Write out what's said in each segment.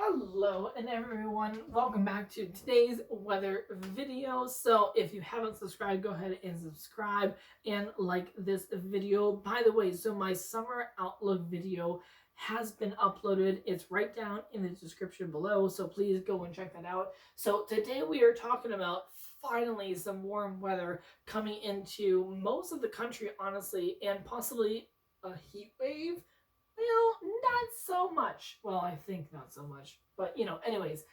Hello and everyone, welcome back to today's weather video. So if you haven't subscribed, go ahead and subscribe and like this video. By the way, so my summer outlook video has been uploaded. It's right down in the description below, so please go and check that out. So today we are talking about finally some warm weather coming into most of the country, honestly, and possibly a heat wave. Not so much. Well, I think not so much. But, anyways.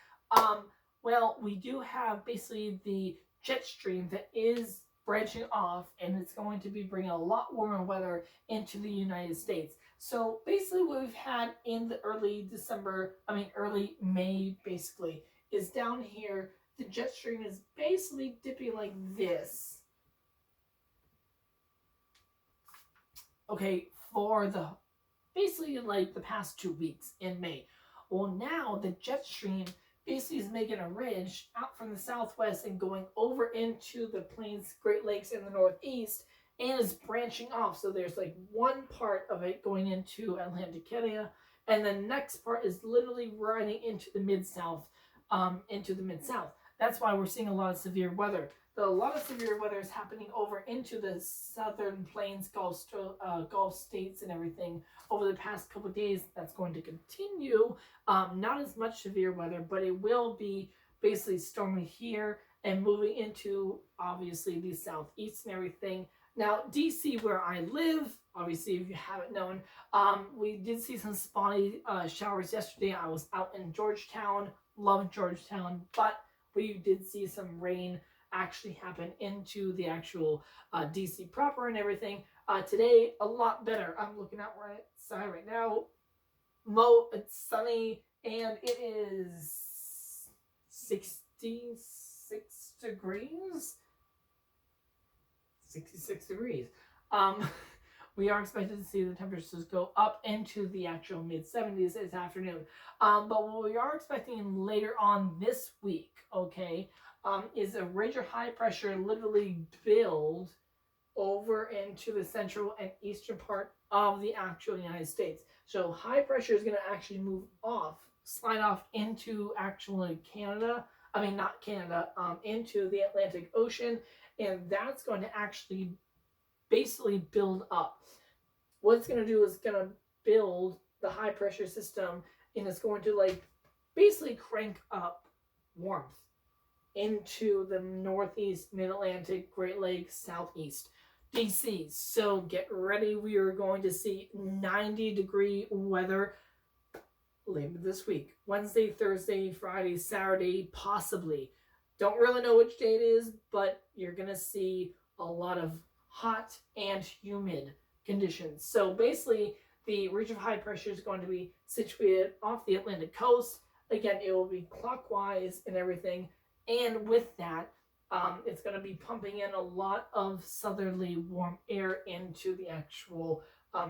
Well, we do have basically the jet stream that is branching off, and it's going to be bringing a lot warmer weather into the United States. So basically what we've had in the early May, basically, is down here. The jet stream is basically dipping like this. Okay, for the basically like the past 2 weeks in May. Well, now the jet stream basically is making a ridge out from the southwest and going over into the plains, Great Lakes in the northeast, and is branching off. So there's like one part of it going into Atlantic area, and the next part is literally running into the mid-south, That's why we're seeing a lot of severe weather. A lot of severe weather is happening over into the southern plains, Gulf states, and everything over the past couple of days. That's going to continue. Not as much severe weather, but it will be basically stormy here and moving into obviously the southeast and everything. Now, DC, where I live, obviously, if you haven't known, we did see some spotty showers yesterday. I was out in Georgetown, love Georgetown, but we did see some rain actually happen into the actual DC proper and everything. Today, a lot better. I'm looking out right outside right now. It's sunny and it is 66 degrees. 66 degrees. We are expected to see the temperatures go up into the actual mid-70s this afternoon. But what we are expecting later on this week, okay, is a ridge of high pressure literally build over into the central and eastern part of the actual United States. So high pressure is going to actually slide off into actually Canada. I mean, not Canada, into the Atlantic Ocean, and that's going to actually basically build up. What it's going to do is going to build the high pressure system, and it's going to like basically crank up warmth into the northeast, mid-Atlantic, Great Lakes, southeast, DC. So get ready. We are going to see 90-degree weather later this week. Wednesday, Thursday, Friday, Saturday, possibly. Don't really know which day it is, but you're going to see a lot of hot and humid conditions. So basically, the ridge of high pressure is going to be situated off the Atlantic coast. Again, it will be clockwise and everything. And with that, it's going to be pumping in a lot of southerly warm air into the actual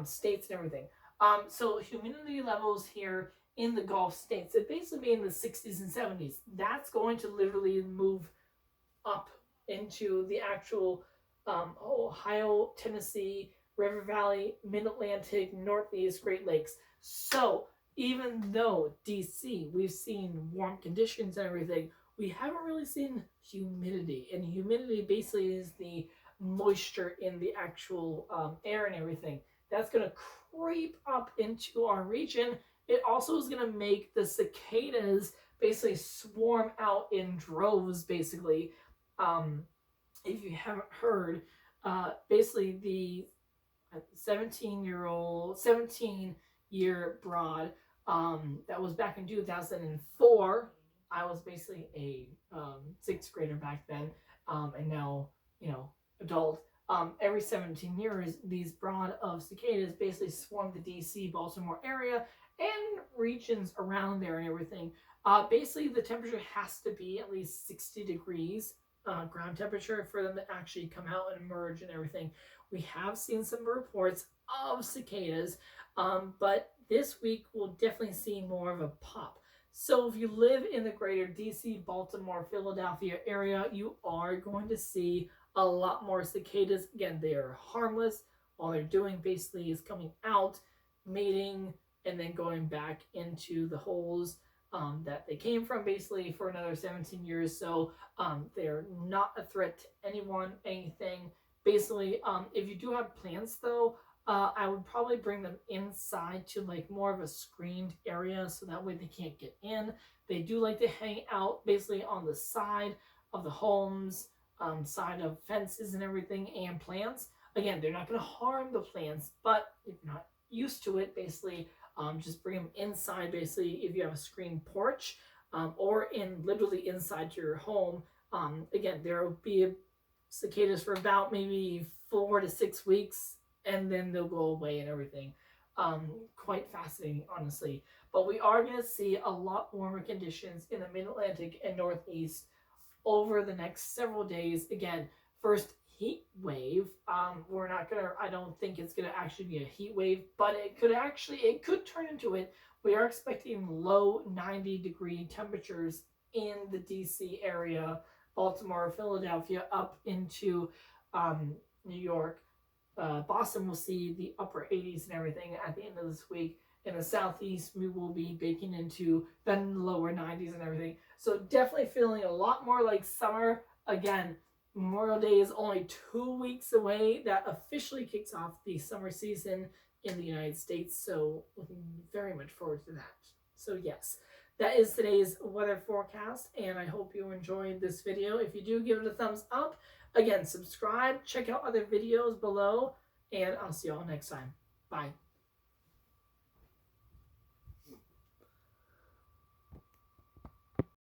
states and everything. So humidity levels here in the Gulf states, it basically be in the 60s and 70s. That's going to literally move up into the actual Ohio, Tennessee, River Valley, Mid-Atlantic, Northeast, Great Lakes. So even though DC, we've seen warm conditions and everything, we haven't really seen humidity. And humidity basically is the moisture in the actual air and everything. That's going to creep up into our region. It also is going to make the cicadas basically swarm out in droves, basically. If you haven't heard, basically the 17-year broad that was back in 2004. I was basically a sixth grader back then, and now, adult. Every 17 years, these brood of cicadas basically swarm the DC, Baltimore area and regions around there and everything. Basically, the temperature has to be at least 60 degrees ground temperature for them to actually come out and emerge and everything. We have seen some reports of cicadas, but this week we'll definitely see more of a pop. So if you live in the greater DC, Baltimore, Philadelphia area, you are going to see a lot more cicadas. Again, they are harmless. All they're doing basically is coming out, mating, and then going back into the holes that they came from basically for another 17 years. So they're not a threat to anyone, anything. Basically, if you do have plants though, I would probably bring them inside to like more of a screened area so that way they can't get in. They do like to hang out basically on the side of the homes, side of fences and everything, and plants. Again, they're not going to harm the plants, but if you're not used to it, basically, just bring them inside. Basically, if you have a screened porch, or in literally inside your home. Again, there will be cicadas for about maybe 4 to 6 weeks, and then they'll go away and everything. Quite fascinating, honestly. But we are going to see a lot warmer conditions in the Mid-Atlantic and Northeast over the next several days. Again, first heat wave. We're not gonna. I don't think it's gonna actually be a heat wave, but it could turn into it. We are expecting low 90-degree temperatures in the DC area, Baltimore, Philadelphia, up into New York. Boston will see the upper 80s and everything at the end of this week. In the southeast, we will be baking into the lower 90s and everything. So definitely feeling a lot more like summer. Again, Memorial Day is only 2 weeks away. That officially kicks off the summer season in the United States. So looking very much forward to that. So yes, that is today's weather forecast, and I hope you enjoyed this video. If you do, give it a thumbs up. Again, subscribe, check out other videos below, and I'll see you all next time. Bye.